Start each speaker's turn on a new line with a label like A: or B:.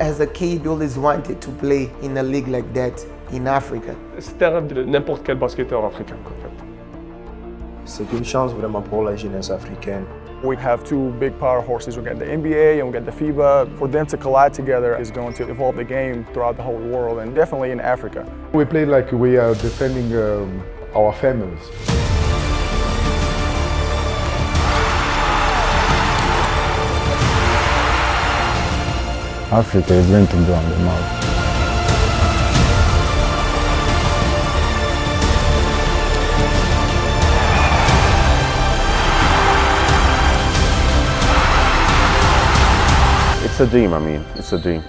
A: as a kid, always wanted to play in a league like that in Africa.
B: C'est un rêve de n'importe quel basketteur africain, en fait.
C: C'est une chance vraiment pour la jeunesse africaine.
D: We have two big power horses. We got the NBA and we got the FIBA. For them to collide together is going to evolve the game throughout the whole world and definitely in Africa.
E: We play like we are defending our families.
F: Africa is going to go on the map.
G: It's a dream, I mean, it's a dream.